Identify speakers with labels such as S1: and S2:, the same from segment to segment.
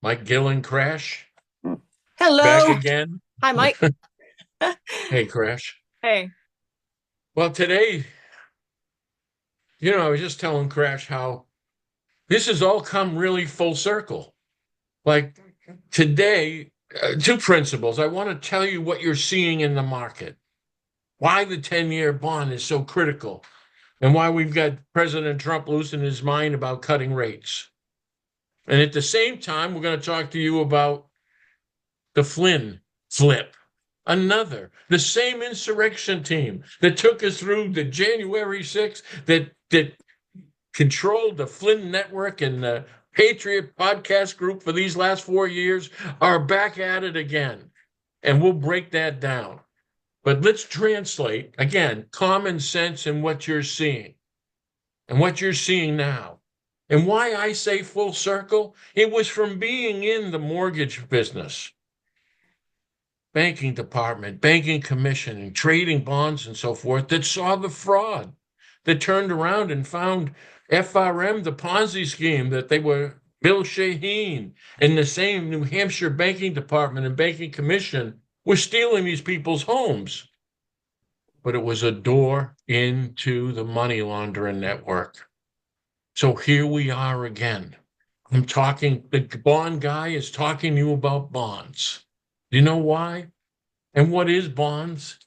S1: Mike Gill and Qrash back
S2: Hello.
S1: again.
S2: Hi, Mike.
S1: Hey, Qrash.
S2: Hey.
S1: Well, today, I was just telling Qrash how this has all come really full circle. Like today, two principles. I want to tell you what you're seeing in the market, why the 10-year bond is so critical, and why we've got President Trump losing his mind about cutting rates. And at the same time, we're going to talk to you about the Flynn flip. The same insurrection team that took us through the January 6th, that controlled the Flynn network and the Patriot podcast group for these last 4 years, are back at it again. And we'll break that down. But let's translate, again, common sense in what you're seeing and what you're seeing now. And why I say full circle, it was from being in the mortgage business, banking department, banking commission, and trading bonds and so forth that saw the fraud, that turned around and found FRM, the Ponzi scheme, that they were Bill Shaheen and the same New Hampshire banking department and banking commission were stealing these people's homes. But it was a door into the money laundering network. So here we are again. The bond guy is talking to you about bonds. Do you know why? And what is bonds?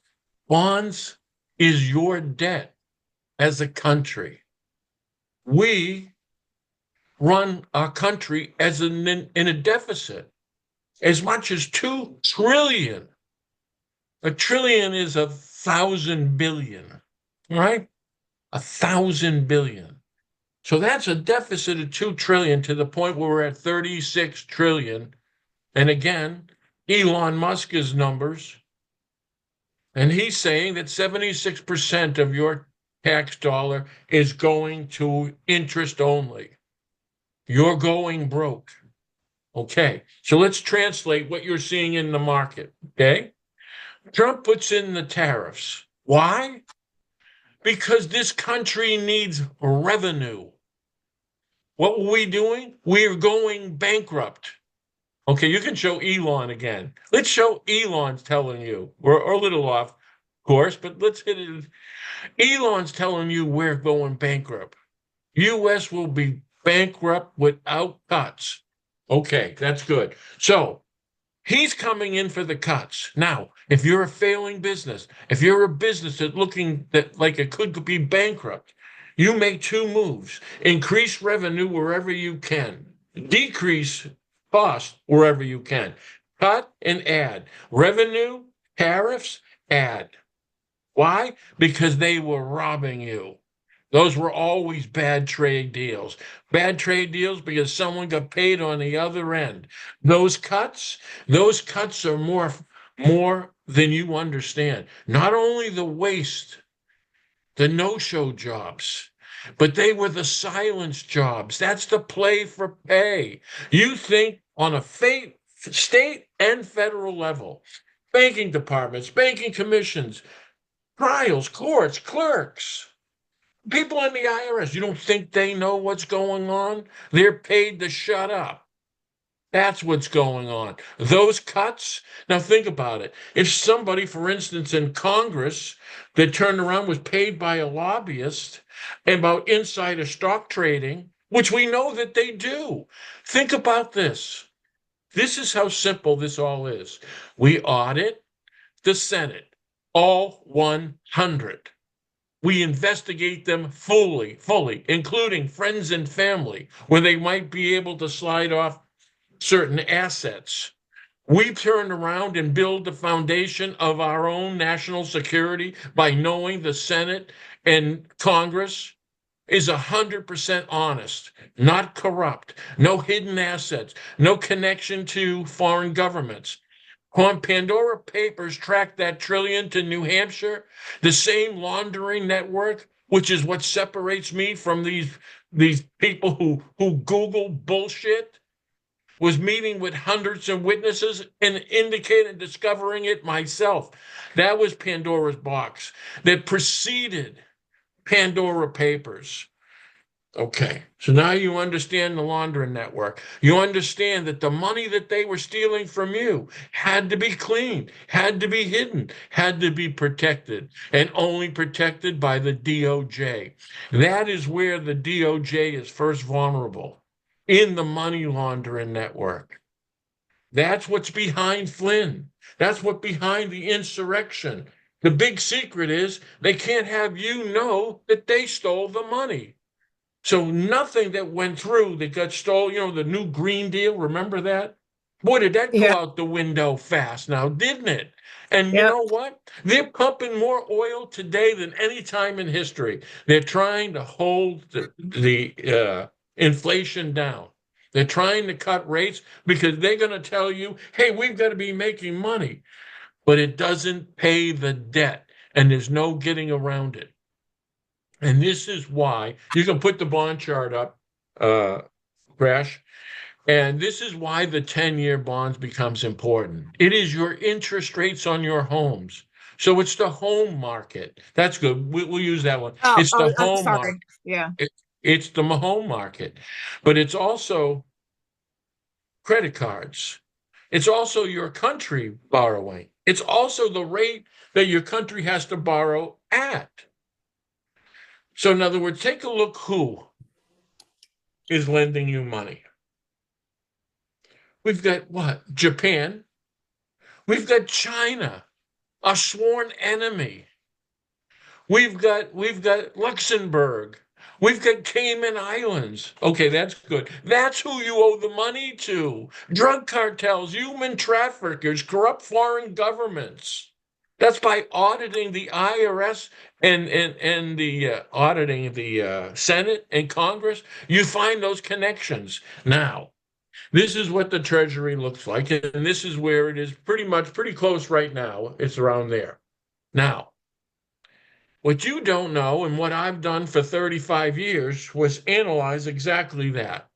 S1: Bonds is your debt as a country. We run our country in a deficit as much as 2 trillion. A trillion is 1,000 billion, right? 1,000 billion. So that's a deficit of 2 trillion to the point where we're at 36 trillion. And again, Elon Musk's numbers. And he's saying that 76% of your tax dollar is going to interest only. You're going broke. Okay, so let's translate what you're seeing in the market. Okay, Trump puts in the tariffs. Why? Because this country needs revenue. What were we doing? We're going bankrupt. Okay, you can show Elon again. Let's show Elon's telling you. We're a little off course, but let's hit it. Elon's telling you we're going bankrupt. U.S. will be bankrupt without cuts. Okay, that's good. So he's coming in for the cuts. Now, if you're a failing business, if you're a business that's looking that like it could be bankrupt, you make two moves: increase revenue wherever you can, decrease cost wherever you can, cut and add. Revenue, tariffs, add. Why? Because they were robbing you. Those were always bad trade deals. Bad trade deals because someone got paid on the other end. Those cuts, those cuts are more than you understand. Not only the waste, the no-show jobs, but they were the silence jobs. That's the play for pay. You think on a state and federal level, banking departments, banking commissions, trials, courts, clerks, people in the IRS, you don't think they know what's going on? They're paid to shut up. That's what's going on. Those cuts, now think about it. If somebody, for instance, in Congress that turned around was paid by a lobbyist about insider stock trading, which we know that they do, think about this. This is how simple this all is. We audit the Senate, all 100. We investigate them fully, including friends and family, where they might be able to slide off certain assets. We turn around and build the foundation of our own national security by knowing the Senate and Congress is 100% honest, not corrupt, no hidden assets, no connection to foreign governments. Pandora Papers tracked that trillion to New Hampshire, the same laundering network, which is what separates me from these people who Google bullshit, was meeting with hundreds of witnesses and indicated discovering it myself. That was Pandora's box that preceded Pandora Papers. Okay, so now you understand the laundering network. You understand that the money that they were stealing from you had to be clean, had to be hidden, had to be protected, and only protected by the DOJ. That is where the DOJ is first vulnerable, in the money laundering network. That's what's behind Flynn. That's what behind the insurrection. The big secret is they can't have you know that they stole the money. So nothing that went through that got stole, the new Green Deal, remember that? Boy, did that go
S2: Yeah.
S1: out the window fast now, didn't it? And you
S2: Yep.
S1: know what? They're pumping more oil today than any time in history. They're trying to hold the inflation down. They're trying to cut rates because they're going to tell you, hey, we've got to be making money, but it doesn't pay the debt, and there's no getting around it. And this is why you can put the bond chart up, uh, Qrash. And this is why the 10-year bonds becomes important. It is your interest rates on your homes. So it's the home market. That's good. We'll use that one.
S2: Oh,
S1: It's the
S2: oh, I'm
S1: home market.
S2: sorry. Yeah.
S1: It's the home market, but it's also credit cards. It's also your country borrowing. It's also the rate that your country has to borrow at. So in other words, take a look who is lending you money. We've got what? Japan. We've got China, a sworn enemy. We've got Luxembourg. We've got Cayman Islands. Okay, that's good. That's who you owe the money to. Drug cartels, human traffickers, corrupt foreign governments. That's by auditing the IRS and the auditing the Senate and Congress. You find those connections. Now, this is what the Treasury looks like, and this is where it is pretty close right now. It's around there. Now, what you don't know, and what I've done for 35 years, was analyze exactly that.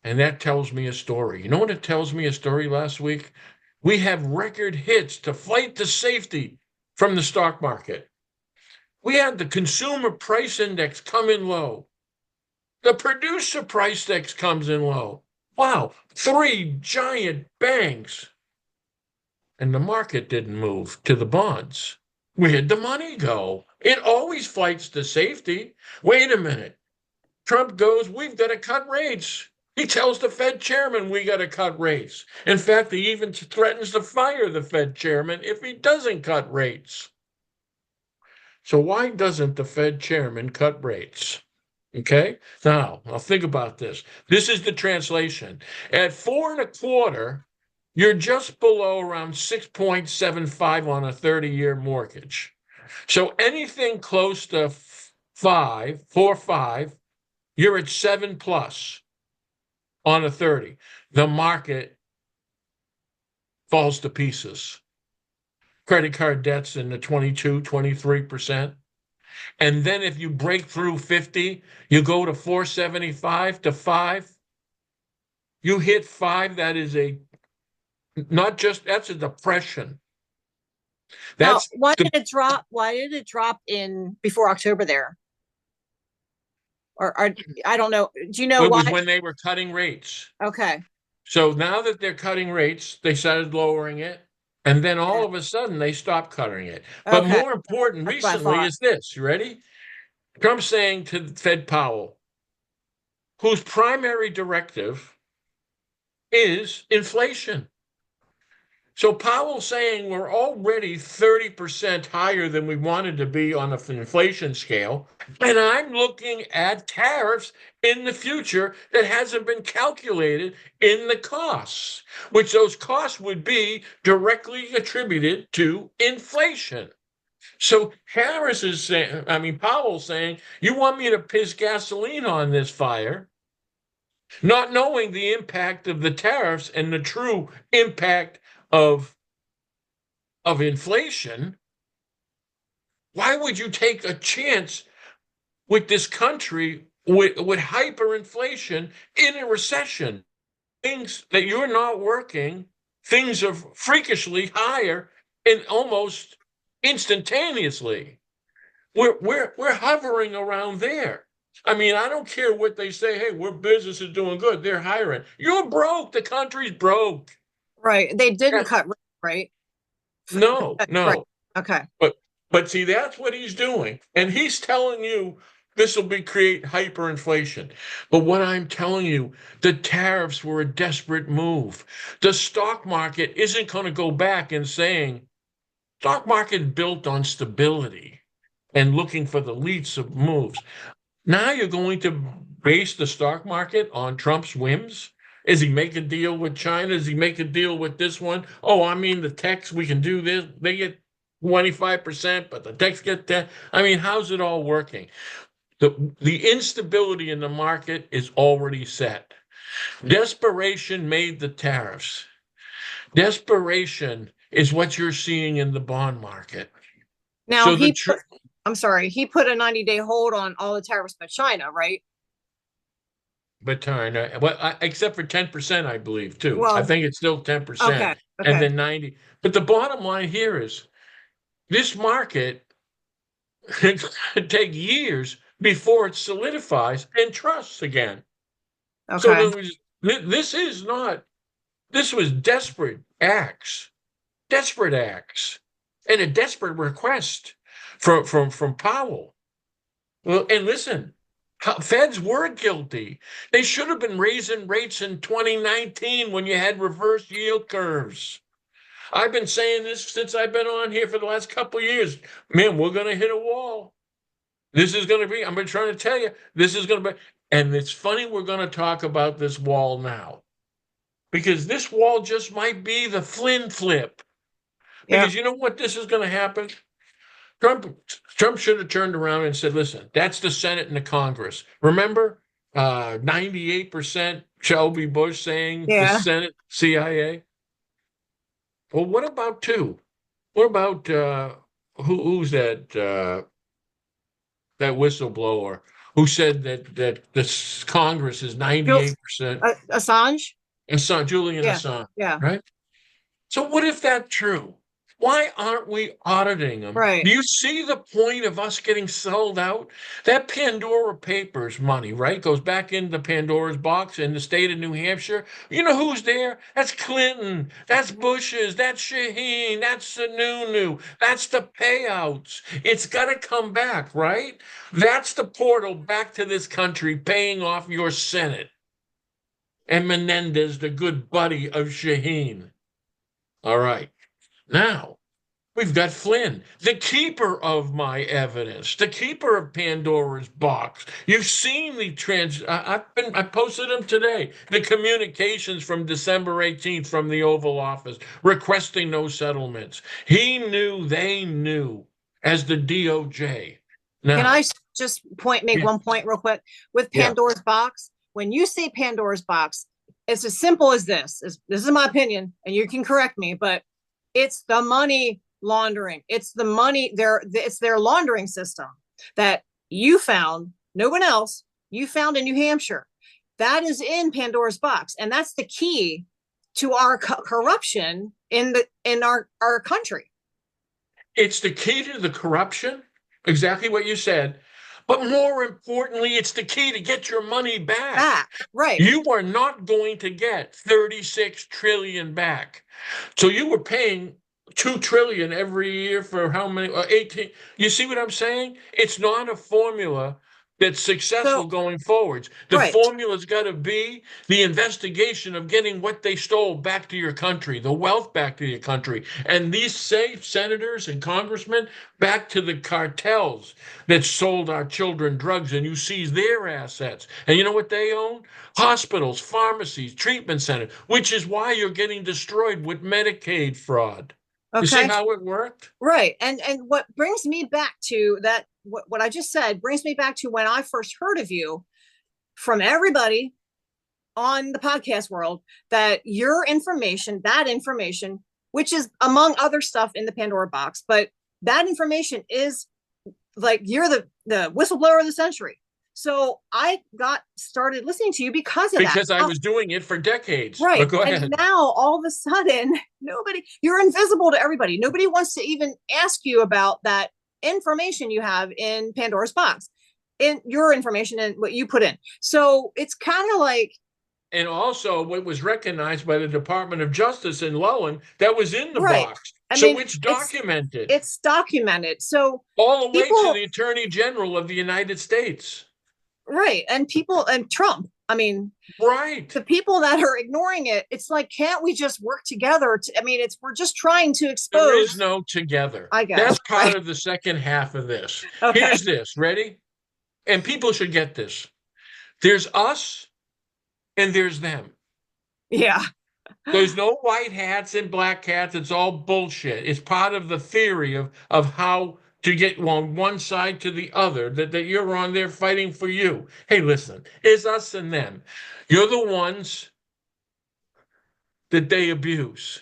S1: And that tells me a story. You know what it tells me a story last week? We have record hits to fight the safety from the stock market. We had the consumer price index come in low. The producer price index comes in low. Wow, three giant bangs. And the market didn't move to the bonds. Where'd the money go? It always fights the safety. Wait a minute. Trump goes, we've got to cut rates. He tells the Fed chairman we got to cut rates. In fact, he even threatens to fire the Fed chairman if he doesn't cut rates. So why doesn't the Fed chairman cut rates? Okay. Now think about this. This is the translation. At 4.25, you're just below around 6.75 on a 30-year mortgage. So anything close to 4.5, you're at 7 plus on a 30. The market falls to pieces. Credit card debts in the 22, 23%. And then if you break through 50, you go to 475 to 5. You hit 5, that is that's a depression.
S2: Now,
S1: That's
S2: why
S1: the
S2: did it drop? Why did it drop in before October there? Or I don't know. Do you know
S1: It was
S2: why?
S1: when they were cutting rates.
S2: Okay.
S1: So now that they're cutting rates, they started lowering it. And then all
S2: Okay.
S1: of a sudden they stopped cutting it. But
S2: Okay.
S1: more important
S2: That's what I
S1: recently
S2: thought.
S1: is this. You ready? Trump saying to Fed Powell, whose primary directive is inflation. So Powell saying we're already 30% higher than we wanted to be on the inflation scale. And I'm looking at tariffs in the future that hasn't been calculated in the costs, which those costs would be directly attributed to inflation. So Harris is saying, Powell's saying, you want me to piss gasoline on this fire, not knowing the impact of the tariffs and the true impact of inflation. Why would you take a chance with this country with hyperinflation in a recession? Things that you're not working, things are freakishly higher and almost instantaneously. We're hovering around there. I mean, I don't care what they say. Hey, we're business is doing good. They're hiring. You're broke. The country's broke.
S2: Right. They didn't
S1: Yeah.
S2: cut rates, right?
S1: No,
S2: Right.
S1: no.
S2: Okay.
S1: But see, that's what he's doing. And he's telling you this will be create hyperinflation. But what I'm telling you, the tariffs were a desperate move. The stock market isn't going to go back and saying stock market built on stability and looking for the least of moves. Now you're going to base the stock market on Trump's whims? Is he make a deal with China? Does he make a deal with this one? Oh, I mean, the techs, we can do this. They get 25%, but the techs get that. I mean, how's it all working? The instability in the market is already set. Desperation made the tariffs. Desperation is what you're seeing in the bond market.
S2: Now
S1: So the
S2: he put, I'm sorry, he put a 90-day hold on all the tariffs but China, right?
S1: But China, well, except for 10%, I believe, too. I
S2: Well,
S1: think it's still
S2: okay,
S1: 10% and
S2: okay.
S1: then 90. But the bottom line here is this market it's going to take years before it solidifies and trusts again. So
S2: Okay.
S1: this is not, this was desperate acts, and a desperate request from Powell. Well, and listen, Feds were guilty. They should have been raising rates in 2019 when you had reverse yield curves. I've been saying this since I've been on here for the last couple of years. Man, we're going to hit a wall. This is going to be, I'm trying to tell you, this is going to be, and it's funny we're going to talk about this wall now because this wall just might be the Flynn flip.
S2: Yeah.
S1: Because you know what this is going to happen? Trump Trump should have turned around and said, listen, that's the Senate and the Congress. Remember, 98% Shelby Bush saying the
S2: Yeah.
S1: Senate, CIA. Well, what about two? What about who's that whistleblower who said that this Congress is
S2: Jul-
S1: 98%?
S2: Assange?
S1: Assange, Julian
S2: Yeah.
S1: Assange,
S2: Yeah.
S1: right? So what if that's true? Why aren't we auditing them?
S2: Right.
S1: Do you see the point of us getting sold out? That Pandora Papers money, right, goes back into Pandora's box in the state of New Hampshire. You know who's there? That's Clinton. That's Bush's. That's Shaheen. That's Sununu. That's the payouts. It's got to come back, right? That's the portal back to this country paying off your Senate. And Menendez, the good buddy of Shaheen. All right. Now, we've got Flynn, the keeper of my evidence, the keeper of Pandora's box. You've seen the I posted them today. The communications from December 18th from the Oval Office requesting no settlements. He knew they knew as the DOJ.
S2: Can I
S1: Now,
S2: just make
S1: yeah,
S2: one point real quick with
S1: yeah,
S2: Pandora's box? When you say Pandora's box, it's as simple as this. This is my opinion, and you can correct me, but it's the money laundering. It's the money it's their laundering system that you found, no one else, you found in New Hampshire. That is in Pandora's box, and that's the key to our corruption in our country.
S1: it's the key to the corruption, exactly what you said. But more importantly, it's the key to get your money back.
S2: Back, right.
S1: You are not going to get 36 trillion back. So you were paying 2 trillion every year for how many 18. You see what I'm saying? It's not a formula that's successful
S2: So,
S1: going forwards. The
S2: right.
S1: formula's got to be the investigation of getting what they stole back to your country, the wealth back to your country, and these safe senators and congressmen back to the cartels that sold our children drugs, and you seize their assets. And you know what they own? Hospitals, pharmacies, treatment centers, which is why you're getting destroyed with Medicaid fraud. You see
S2: Okay.
S1: how it worked?
S2: Right. And what brings me back to that, what I just said brings me back to when I first heard of you from everybody on the podcast world, that your information, that information, which is among other stuff in the Pandora box, but that information is like, you're the whistleblower of the century. So I got started listening to you because of that.
S1: Because I was doing it for decades.
S2: Right.
S1: But go
S2: And
S1: ahead.
S2: now all of a sudden, you're invisible to everybody. Nobody wants to even ask you about that information you have in Pandora's box. in your information and what you put in. So it's kind of like,
S1: And also, what was recognized by the Department of Justice in Lowen that was in the
S2: right.
S1: box.
S2: I
S1: So
S2: mean,
S1: it's documented
S2: it's documented. So
S1: all the way to
S2: people,
S1: the Attorney General of the United States.
S2: right. And people and Trump, I mean,
S1: Right.
S2: the people that are ignoring it, it's like, can't we just work together? I mean, we're just trying to
S1: There is
S2: expose,
S1: no together.
S2: I guess.
S1: That's part
S2: Right.
S1: of the second half of this.
S2: Okay.
S1: Here's this. Ready? And people should get this. There's us and there's them.
S2: Yeah.
S1: There's no white hats and black hats. It's all bullshit. It's part of the theory of how to get on one side to the other, that you're on there fighting for you. Hey, listen, it's us and them. You're the ones that they abuse.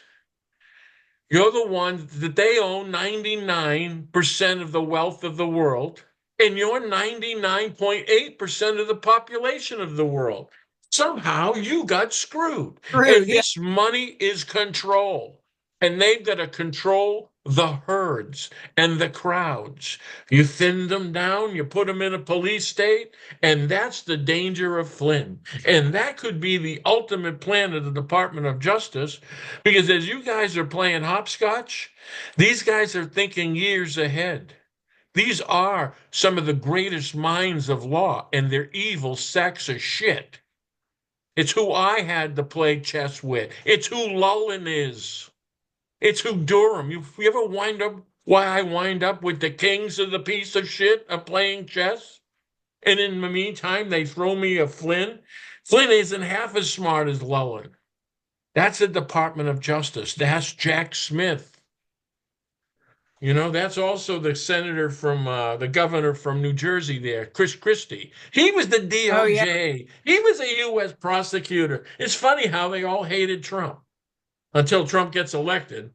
S1: You're the ones that they own 99% of the wealth of the world, and you're 99.8% of the population of the world. Somehow you got screwed.
S2: Rude.
S1: And
S2: Yeah.
S1: this money is control. And they've got to control the herds and the crowds. You thin them down, you put them in a police state, and that's the danger of Flynn. And that could be the ultimate plan of the Department of Justice, because as you guys are playing hopscotch, these guys are thinking years ahead. These are some of the greatest minds of law, and they're evil sacks of shit. It's who I had to play chess with. It's who Lullen is. It's who Durham. You ever wind up why I wind up with the kings of the piece of shit of playing chess? And in the meantime, they throw me a Flynn. Flynn isn't half as smart as Lullen. That's the Department of Justice. That's Jack Smith. You know, that's also the senator from the governor from New Jersey there, Chris Christie. He was the
S2: Oh, yeah.
S1: DOJ. He was a U.S. prosecutor. It's funny how they all hated Trump until Trump gets elected.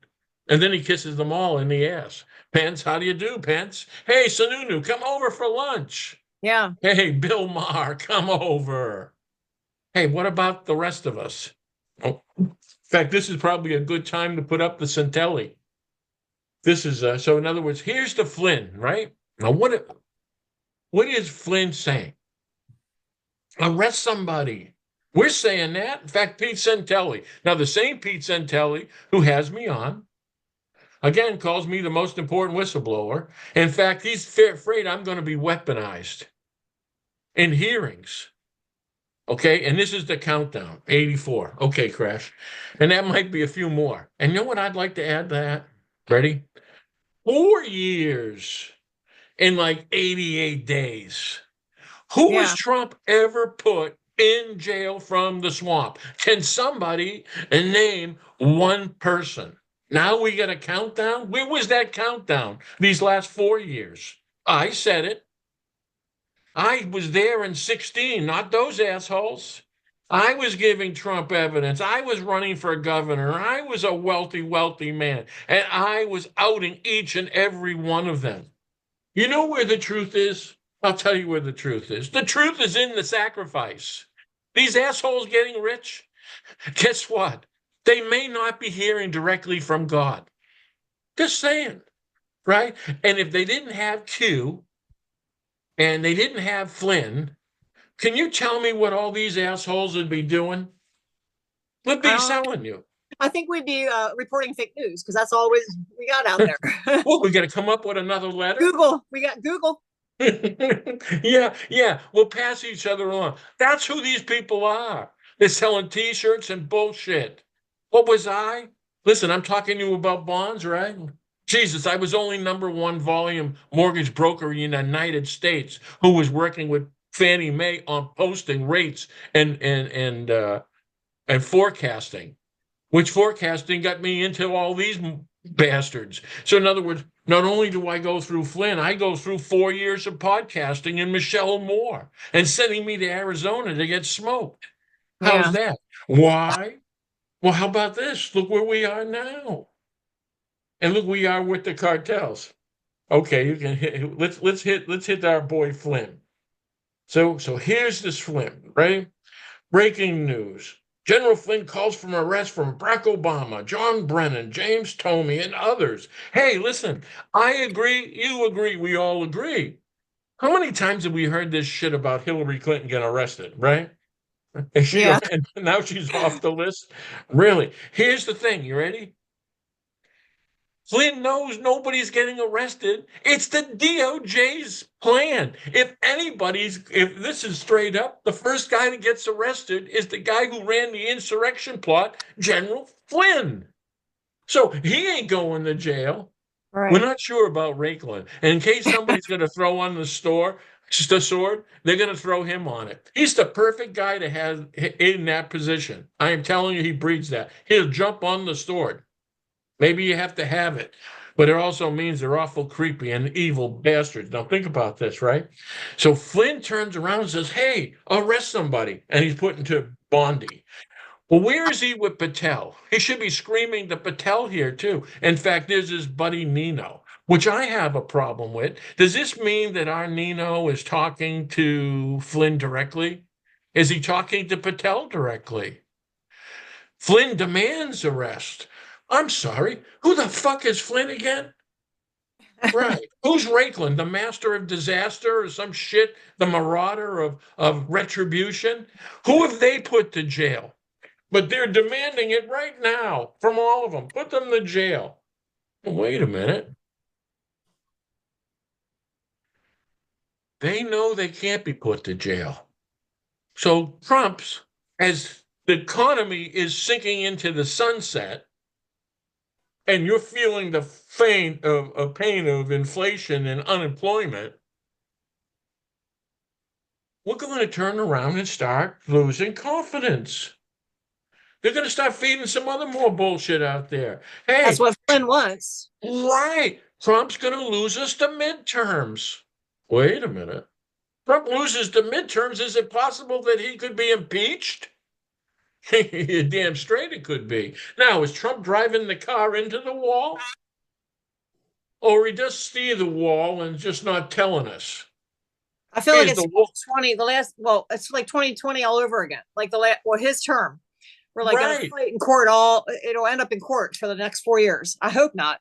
S1: And then he kisses them all in the ass. Pence, how do you do, Pence? Hey, Sununu, come over for lunch.
S2: Yeah.
S1: Hey, Bill Maher, come over. Hey, what about the rest of us? Oh, in fact, this is probably a good time to put up the Centelli. This is so. In other words, here's the Flynn, right? Now, what is Flynn saying? Arrest somebody. We're saying that. In fact, Pete Centelli. Now, the same Pete Centelli who has me on, again, calls me the most important whistleblower. In fact, he's afraid I'm going to be weaponized in hearings. Okay, and this is the countdown, 84. Okay, Qrash. And that might be a few more. And you know what I'd like to add to that? Ready? 4 years in like 88 days. Who has
S2: Yeah.
S1: Trump ever put in jail from the swamp? Can somebody name one person? Now we got a countdown. Where was that countdown these last 4 years? I said it. I was there in 16, not those assholes. I was giving Trump evidence. I was running for governor. I was a wealthy, wealthy man. And I was outing each and every one of them. You know where the truth is? I'll tell you where the truth is. The truth is in the sacrifice. These assholes getting rich, guess what? They may not be hearing directly from God. Just saying, right? And if they didn't have Q and they didn't have Flynn, can you tell me what all these assholes would be doing? Would be selling you.
S2: I think we'd be reporting fake news because that's always we got out there.
S1: Well, we got to come up with another letter.
S2: Google. We got Google.
S1: Yeah. We'll pass each other on. That's who these people are. They're selling T-shirts and bullshit. What was I? Listen, I'm talking to you about bonds, right? Jesus, I was only number one volume mortgage broker in the United States who was working with Fannie Mae on posting rates and forecasting, which forecasting got me into all these bastards. So in other words, not only do I go through Flynn, I go through 4 years of podcasting and Michelle Moore and sending me to Arizona to get smoked. How's
S2: Yeah.
S1: that? Why? Well, how about this? Look where we are now. And look, we are with the cartels. Okay, you can hit, let's hit our boy Flynn. So here's this Flynn, right? Breaking news. General Flynn calls for arrest from Barack Obama, John Brennan, James Comey, and others. Hey, listen, I agree, you agree, we all agree. How many times have we heard this shit about Hillary Clinton getting arrested, right?
S2: Yeah.
S1: And now she's off the list. Really? Here's the thing. You ready? Flynn knows nobody's getting arrested. It's the DOJ's plan. If this is straight up, the first guy that gets arrested is the guy who ran the insurrection plot, General Flynn. So he ain't going to jail. We're
S2: Right.
S1: not sure about Raikkonen. And in case somebody's going to throw on the sword, they're going to throw him on it. He's the perfect guy to have in that position. I am telling you, he breeds that. He'll jump on the sword. Maybe you have to have it, but it also means they're awful creepy and evil bastards. Now think about this, right? So Flynn turns around and says, "Hey, arrest somebody," and he's put into Bondi. Well, where is he with Patel? He should be screaming to Patel here too. In fact, there's his buddy Nino, which I have a problem with. Does this mean that our Nino is talking to Flynn directly? Is he talking to Patel directly? Flynn demands arrest. I'm sorry. Who the fuck is Flynn again? Right. Who's Raikkonen, the master of disaster or some shit, the marauder of retribution? Who have they put to jail? But they're demanding it right now from all of them. Put them to jail. Wait a minute. They know they can't be put to jail. So Trump's, as the economy is sinking into the sunset, and you're feeling the pain of inflation and unemployment, we're going to turn around and start losing confidence. They're going to start feeding some other more bullshit out there.
S2: That's
S1: Hey,
S2: what Flynn wants.
S1: right, Trump's going to lose us the midterms. Wait a minute. Trump loses the midterms. Is it possible that he could be impeached? You're damn straight it could be. Now, is Trump driving the car into the wall? Or he does see the wall and just not telling us?
S2: I feel like
S1: Is
S2: it's
S1: the wall
S2: 20, the last, well, it's like 2020 all over again. Like his term. We're like going to
S1: right?
S2: fight in court it'll end up in court for the next 4 years. I hope not.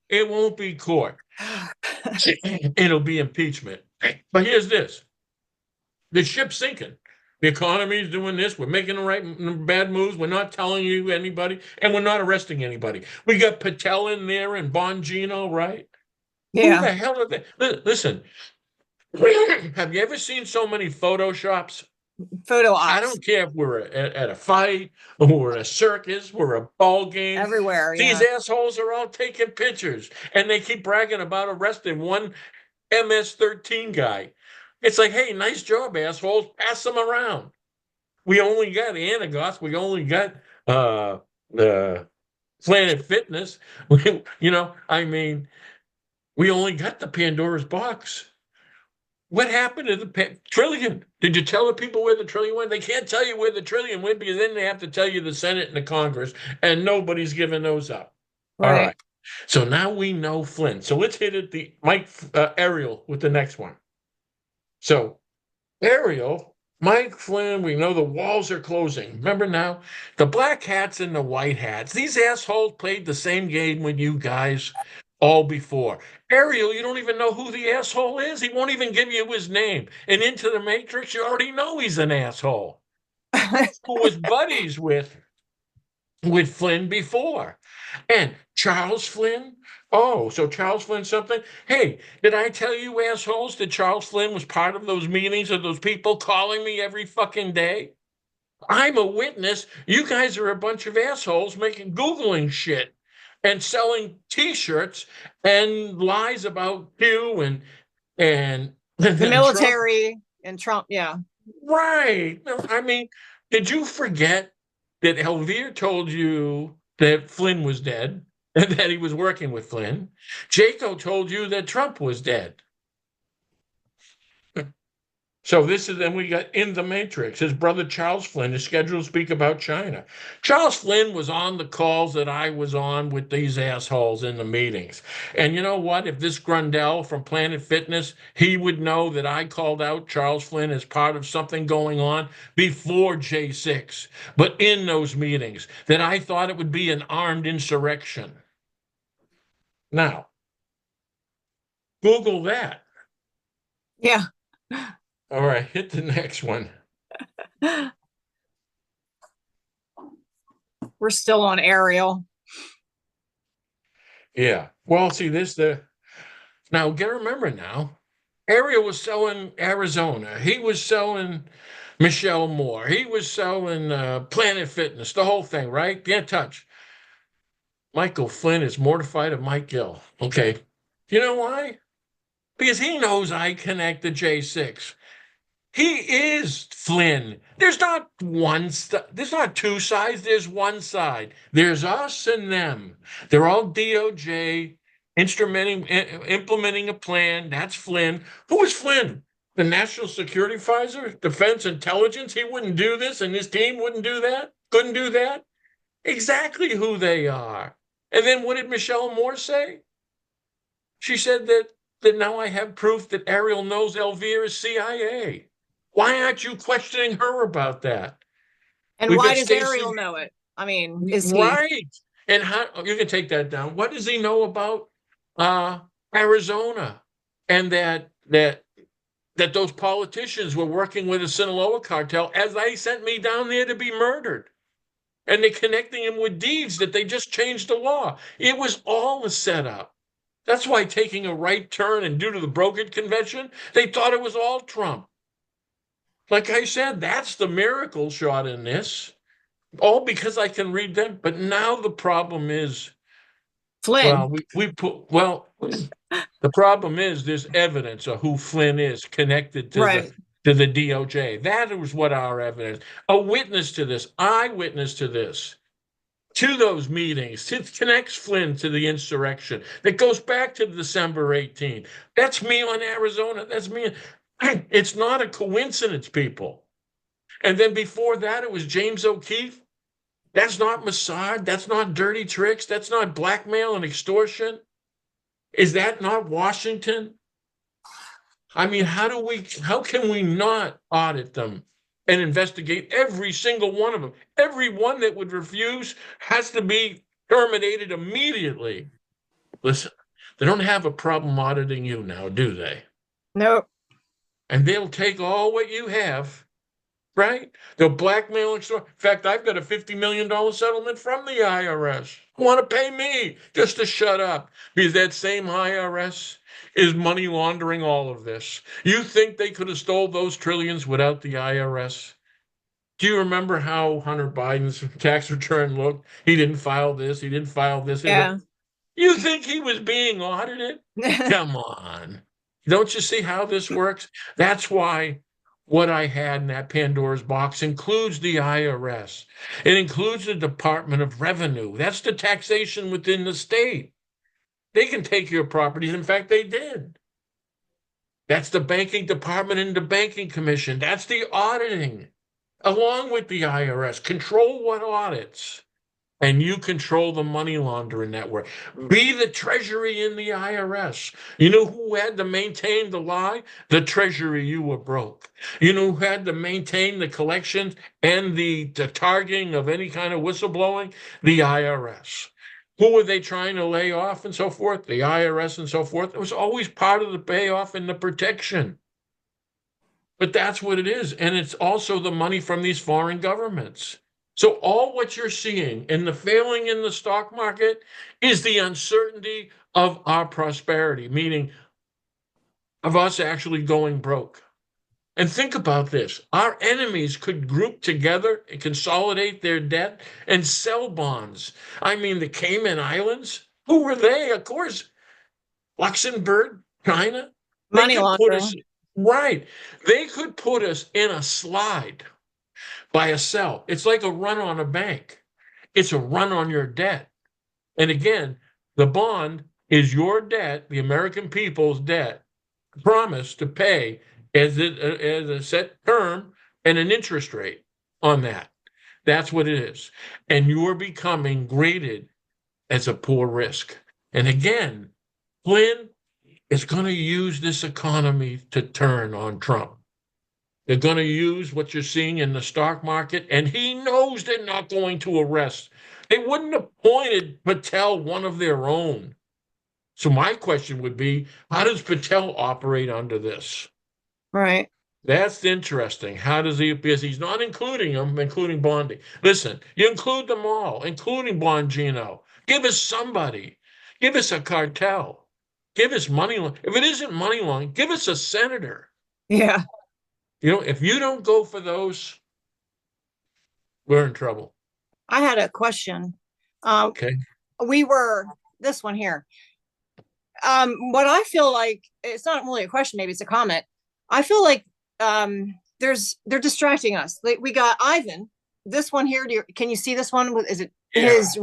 S1: It won't be court. It'll be impeachment. But here's this: the ship's sinking. The economy is doing this. We're making the right bad moves. We're not telling you anybody, and we're not arresting anybody. We got Patel in there and Bongino, right? Who
S2: Yeah.
S1: the hell are they? Listen, have you ever seen so many photoshops?
S2: Photo
S1: I
S2: ops
S1: don't care if we're at a fight or we're at a circus, we're at a ball game.
S2: everywhere.
S1: These
S2: Yeah.
S1: assholes are all taking pictures, and they keep bragging about arresting one MS-13 guy. It's like, hey, nice job, assholes. Pass them around. We only got Anagoth. We only got uh, Planet Fitness. I mean, we only got the Pandora's box. What happened to the trillion? Did you tell the people where the trillion went? They can't tell you where the trillion went because then they have to tell you the Senate and the Congress, and nobody's giving those up. All
S2: Right.
S1: right. So now we know Flynn. So let's hit it the Mike Ariel with the next one. So Ariel, Mike Flynn, we know the walls are closing. Remember now? The black hats and the white hats. These assholes played the same game with you guys all before. Ariel, you don't even know who the asshole is. He won't even give you his name. And into the Matrix, you already know he's an asshole. Who was buddies with Flynn before. And Charles Flynn? Oh, so Charles Flynn something? Hey, did I tell you assholes that Charles Flynn was part of those meetings of those people calling me every fucking day? I'm a witness. You guys are a bunch of assholes making Googling shit and selling T-shirts and lies about you and
S2: The
S1: Trump.
S2: military and Trump. Yeah.
S1: Right. No, I mean, did you forget that Elvire told you that Flynn was dead and that he was working with Flynn? Jaco told you that Trump was dead. So this is then we got in the Matrix. His brother Charles Flynn is scheduled to speak about China. Charles Flynn was on the calls that I was on with these assholes in the meetings. And you know what? If this Grundell from Planet Fitness, he would know that I called out Charles Flynn as part of something going on before J6, but in those meetings, that I thought it would be an armed insurrection. Now, Google that.
S2: Yeah.
S1: All right, hit the next one.
S2: We're still on Ariel.
S1: Yeah. Well, see, now, gotta remember now, Ariel was selling Arizona. He was selling Michelle Moore. He was selling Planet Fitness, the whole thing, right? Can't touch. Michael Flynn is mortified of Mike Gill. Okay. You know why? Because he knows I connect the J6. He is Flynn. There's not there's not two sides, there's one side. There's us and them. They're all DOJ implementing a plan. That's Flynn. Who is Flynn? The National Security Advisor, Defense Intelligence. He wouldn't do this, and his team wouldn't do that. Couldn't do that. Exactly who they are. And then what did Michelle Moore say? She said that now I have proof that Ariel knows Elvira is CIA. Why aren't you questioning her about that?
S2: And
S1: We've
S2: why
S1: got
S2: does
S1: Stacy,
S2: Ariel know it? I mean, is he?
S1: right? And how you can take that down. What does he know about uh, Arizona and that those politicians were working with the Sinaloa cartel as they sent me down there to be murdered? And they're connecting him with deeds that they just changed the law. It was all a setup. That's why taking a right turn and due to the brokered convention, they thought it was all Trump. Like I said, that's the miracle shot in this. All because I can read them. But now the problem is,
S2: Flynn.
S1: the problem is there's evidence of who Flynn is connected
S2: Right.
S1: to the DOJ. That was what our evidence. A witness to this, eyewitness to this. To those meetings. It connects Flynn to the insurrection. That goes back to December 18th. That's me on Arizona. That's me. It's not a coincidence, people. And then before that, it was James O'Keefe. That's not Mossad. That's not dirty tricks. That's not blackmail and extortion. Is that not Washington? I mean, how can we not audit them and investigate every single one of them? Every one that would refuse has to be terminated immediately. Listen, they don't have a problem auditing you now, do they?
S2: Nope.
S1: And they'll take all what you have, right? They'll blackmail and extort. In fact, I've got a $50 million settlement from the IRS. Want to pay me just to shut up because that same IRS is money laundering all of this. You think they could have stole those trillions without the IRS? Do you remember how Hunter Biden's tax return looked? He didn't file this. He didn't file this.
S2: Yeah.
S1: You think he was being audited? Come on. Don't you see how this works? That's why what I had in that Pandora's box includes the IRS. It includes the Department of Revenue. That's the taxation within the state. They can take your properties. In fact, they did. That's the banking department and the banking commission. That's the auditing, along with the IRS. Control what audits. And you control the money laundering network. Be the Treasury in the IRS. You know who had to maintain the lie? The Treasury, you were broke. You know who had to maintain the collections and the targeting of any kind of whistleblowing? The IRS. Who were they trying to lay off and so forth? The IRS and so forth. It was always part of the payoff and the protection. But that's what it is. And it's also the money from these foreign governments. So all what you're seeing in the failing in the stock market is the uncertainty of our prosperity, meaning of us actually going broke. And think about this. Our enemies could group together and consolidate their debt and sell bonds. I mean, the Cayman Islands, who were they? Of course, Luxembourg, China. They
S2: Money
S1: could put us,
S2: laundering.
S1: right. They could put us in a slide by a sell. It's like a run on a bank. It's a run on your debt. And again, the bond is your debt, the American people's debt, promise to pay as a set term and an interest rate on that. That's what it is. And you are becoming graded as a poor risk. And again, Flynn is going to use this economy to turn on Trump. They're going to use what you're seeing in the stock market, and he knows they're not going to arrest. They wouldn't have appointed Patel one of their own. So my question would be, how does Patel operate under this?
S2: Right.
S1: That's interesting. How does he? Because he's not including them, including Bondi. Listen, you include them all, including Bongino. Give us somebody. Give us a cartel. Give us money. If it isn't money laundering, give us a senator.
S2: Yeah.
S1: If you don't go for those, we're in trouble.
S2: I had a question. Um,
S1: Okay.
S2: we were this one here. What I feel like, it's not really a question, maybe it's a comment. I feel like they're distracting us. Like, we got Ivan. This one here. Can you see this one? Is it
S1: Yeah.
S2: his?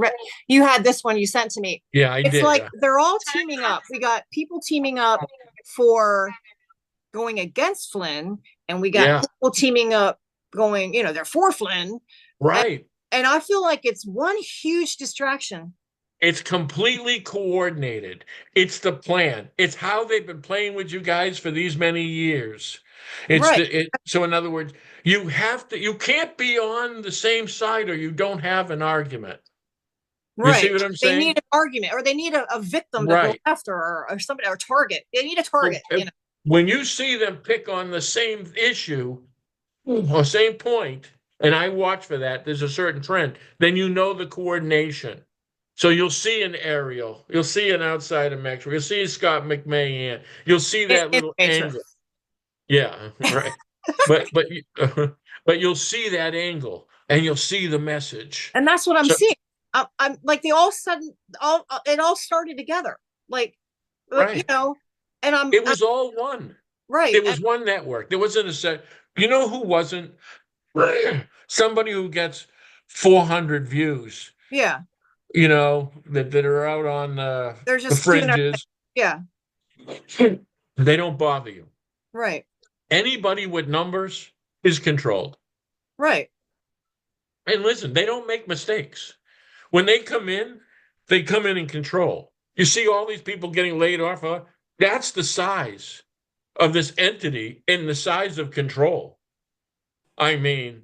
S2: You had this one you sent to me.
S1: Yeah, I
S2: It's
S1: did.
S2: like they're all teaming up. We got people teaming up for going against Flynn, and we got
S1: Yeah.
S2: people teaming up going. They're for Flynn, and,
S1: Right.
S2: and I feel like it's one huge distraction.
S1: It's completely coordinated. It's the plan. It's how they've been playing with you guys for these many years.
S2: Right.
S1: So in other words, you can't be on the same side or you don't have an argument. You see
S2: Right.
S1: what I'm
S2: They need
S1: saying?
S2: an argument, or they need a victim to go
S1: Right.
S2: after, or somebody, or target. They need a
S1: So,
S2: target,
S1: when you see them pick on the same issue or same point, and I watch for that, there's a certain trend, then you know the coordination. So you'll see an Ariel, you'll see an outside of Maxwell, you'll see Scott McMahon, you'll see that
S2: in
S1: little angle.
S2: Matrix.
S1: Yeah, right. But but you'll see that angle and you'll see the message.
S2: And that's what I'm
S1: So
S2: seeing. I'm like, they all sudden, all it all started together. Like,
S1: right.
S2: and
S1: It was all one.
S2: right.
S1: It was one network. There wasn't a set. You know who wasn't? Somebody who gets 400 views,
S2: Yeah,
S1: that are out on
S2: they're
S1: the
S2: just doing everything.
S1: fringes.
S2: Yeah,
S1: They don't bother you.
S2: right,
S1: Anybody with numbers is controlled.
S2: right.
S1: And listen, they don't make mistakes. When they come in control. You see all these people getting laid off. That's the size of this entity and the size of control. I mean,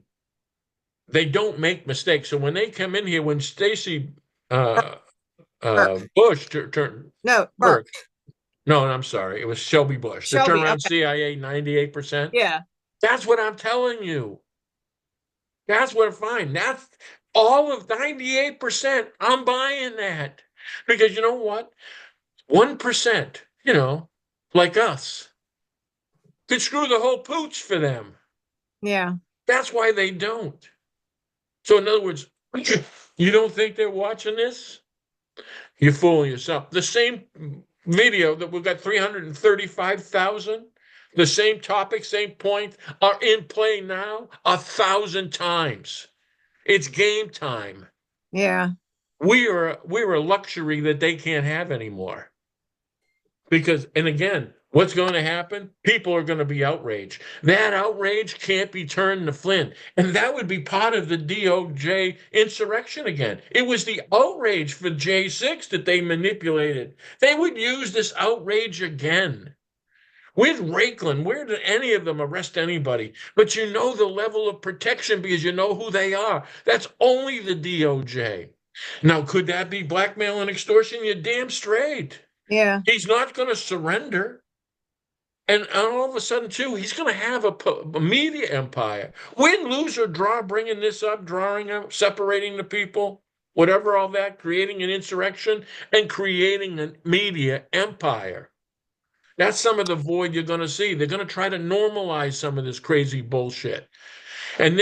S1: they don't make mistakes. So when they come in here, when Stacy uh,
S2: Burke.
S1: Bush turned
S2: No, Burke.
S1: Burke, no, I'm sorry, it was Shelby Bush. The
S2: Shelby.
S1: turnaround
S2: Okay.
S1: CIA 98%.
S2: Yeah.
S1: That's what I'm telling you. That's what I find. That's all of 98%. I'm buying that because you know what? 1%, like us, could screw the whole pooch for them.
S2: Yeah.
S1: That's why they don't. So, in other words, you don't think they're watching this? You're fooling yourself. The same video that we've got 335,000, the same topic, same point, are in play now 1,000 times. It's game time.
S2: Yeah.
S1: We're a luxury that they can't have anymore. Because, and again, what's going to happen? People are going to be outraged. That outrage can't be turned to Flynn. And that would be part of the DOJ insurrection again. It was the outrage for J6 that they manipulated. They would use this outrage again. With Rakeland, where did any of them arrest anybody? But you know the level of protection because you know who they are. That's only the DOJ. Now, could that be blackmail and extortion? You're damn straight.
S2: Yeah.
S1: He's not going to surrender. And all of a sudden, too, he's going to have a media empire. Win, lose, or draw, bringing this up, drawing up, separating the people, whatever, all that, creating an insurrection and creating a media empire. That's some of the void you're going to see. They're going to try to normalize some of this crazy bullshit. And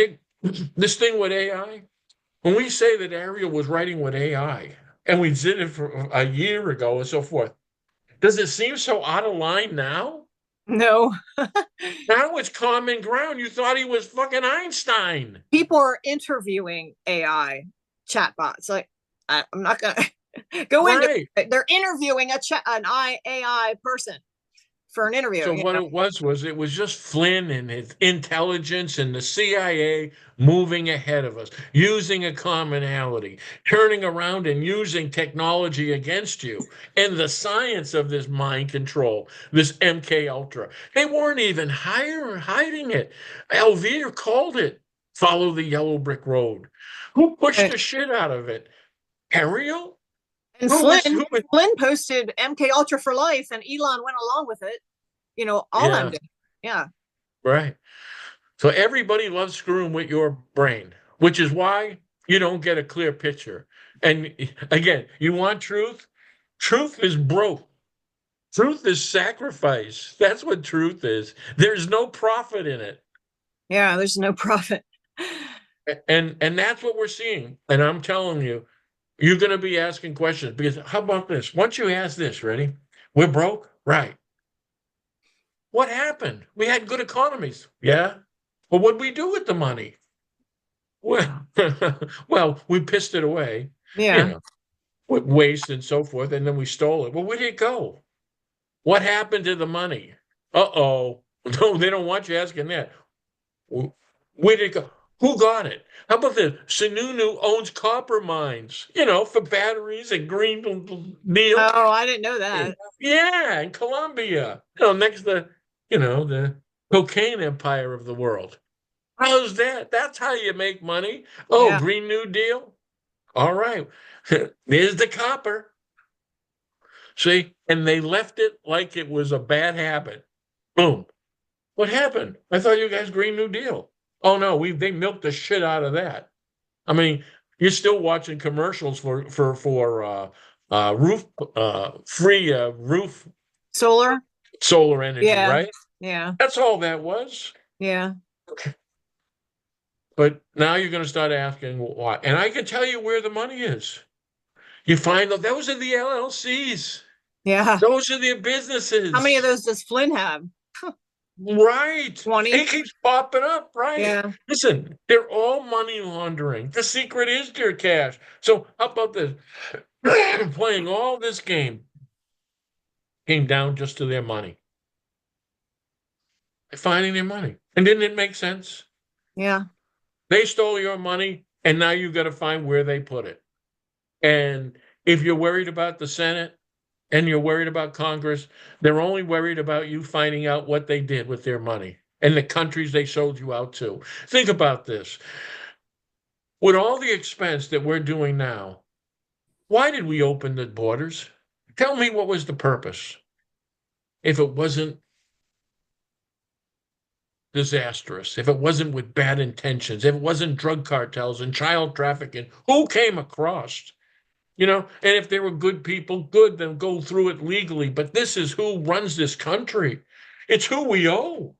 S1: this thing with AI, when we say that Ariel was writing with AI, and we did it for a year ago and so forth, does it seem so out of line now?
S2: No.
S1: Now it's common ground. You thought he was fucking Einstein.
S2: People are interviewing AI chatbots. Like, I'm not gonna go into
S1: Right.
S2: it. They're interviewing an AI person for an interview.
S1: So what it was just Flynn and his intelligence and the CIA moving ahead of us, using a commonality, turning around and using technology against you, and the science of this mind control, this MK Ultra. They weren't even hiding it. Elvira called it follow the yellow brick road. Who pushed
S2: Right.
S1: the shit out of it? Ariel?
S2: And Flynn posted MK Ultra for life, and Elon went along with it. All
S1: Yeah.
S2: them did. Yeah.
S1: Right. So everybody loves screwing with your brain, which is why you don't get a clear picture. And again, you want truth? Truth is broke. Truth is sacrifice. That's what truth is. There's no profit in it.
S2: Yeah, there's no profit.
S1: And that's what we're seeing. And I'm telling you, you're going to be asking questions because how about this? Once you ask this, ready? We're broke? Right. What happened? We had good economies. Yeah. Well, what'd we do with the money? Well, well, we pissed it away, you
S2: Yeah.
S1: know, with waste and so forth, and then we stole it. Well, where did it go? What happened to the money? Uh-oh. No, they don't want you asking that. Where did it go? Who got it? How about the Sununu owns copper mines, for batteries and green deal?
S2: Oh, I didn't know that.
S1: Yeah, in Colombia, next to, the cocaine empire of the world. How's that? That's how you make money. Oh,
S2: Yeah.
S1: Green New Deal? All right. There's the copper. See? And they left it like it was a bad habit. Boom. What happened? I thought you guys Green New Deal. Oh no, they milked the shit out of that. I mean, you're still watching commercials for roof free roof
S2: Solar.
S1: solar energy,
S2: Yeah.
S1: right?
S2: Yeah.
S1: That's all that was.
S2: Yeah.
S1: But now you're going to start asking why. And I can tell you where the money is. You find that those are the LLCs.
S2: Yeah.
S1: Those are the
S2: How many of
S1: businesses.
S2: those does Flynn have?
S1: Right.
S2: 20.
S1: It keeps popping up, right?
S2: Yeah.
S1: Listen, they're all money laundering. The secret is their cash. So how about this? Playing all this game came down just to their money. Finding their money. And didn't it make sense?
S2: Yeah.
S1: They stole your money, and now you've got to find where they put it. And if you're worried about the Senate and you're worried about Congress, they're only worried about you finding out what they did with their money and the countries they sold you out to. Think about this. With all the expense that we're doing now, why did we open the borders? Tell me what was the purpose if it wasn't disastrous, if it wasn't with bad intentions, if it wasn't drug cartels and child trafficking, who came across? And if they were good people, good, then go through it legally. But this is who runs this country. It's who we owe.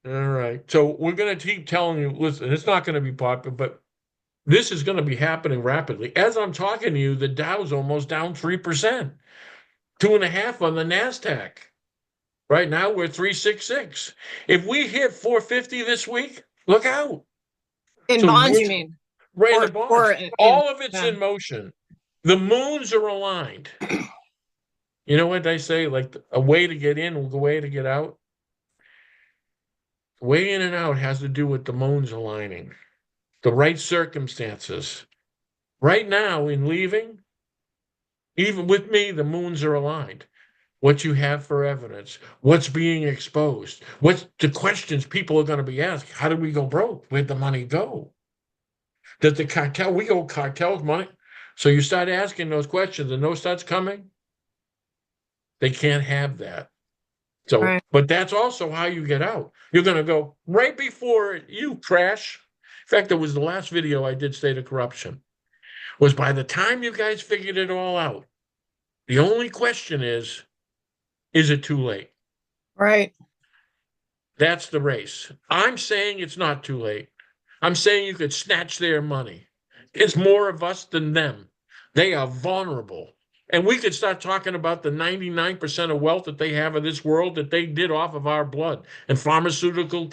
S1: All right. So we're going to keep telling you, listen, it's not going to be popular, but this is going to be happening rapidly. As I'm talking to you, the Dow's almost down 3%, 2.5 on the NASDAQ. Right now, we're 366. If we hit 450 this week, look out.
S2: In
S1: So
S2: bonds,
S1: we're
S2: you mean?
S1: right in the bonds.
S2: In
S1: All of it's
S2: yeah.
S1: in motion. The moons are aligned. You know what they say? Like a way to get in, a way to get out. Way in and out has to do with the moons aligning, the right circumstances. Right now, in leaving, even with me, the moons are aligned. What you have for evidence, what's being exposed, what's the questions people are going to be asked. How did we go broke? Where'd the money go? Did the cartel, we owe cartels money? So you start asking those questions and those starts coming, they can't have that. So,
S2: Right.
S1: but that's also how you get out. You're going to go right before you crash. In fact, it was the last video I did, State of Corruption, was by the time you guys figured it all out, the only question is it too late?
S2: Right.
S1: That's the race. I'm saying it's not too late. I'm saying you could snatch their money. It's more of us than them. They are vulnerable. And we could start talking about the 99% of wealth that they have in this world that they did off of our blood and pharmaceutical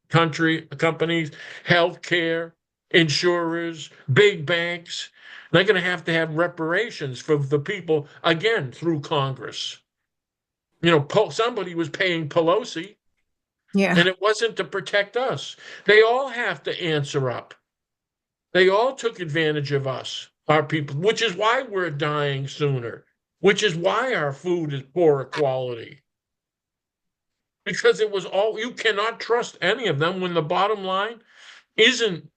S1: companies, healthcare, insurers, big banks. They're going to have reparations for the people, again, through Congress. Somebody was paying Pelosi,
S2: Yeah.
S1: and it wasn't to protect us. They all have to answer up. They all took advantage of us, our people, which is why we're dying sooner, which is why our food is poorer quality. Because it was all, you cannot trust any of them when the bottom line isn't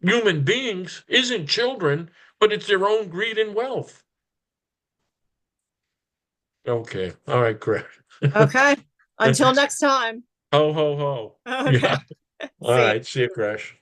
S1: human beings, isn't children, but it's their own greed and wealth. Okay. All right, Qrash.
S2: Okay. Until next time.
S1: Ho, ho, ho.
S2: Okay.
S1: Yeah. All
S2: See ya.
S1: right. See you, Crash.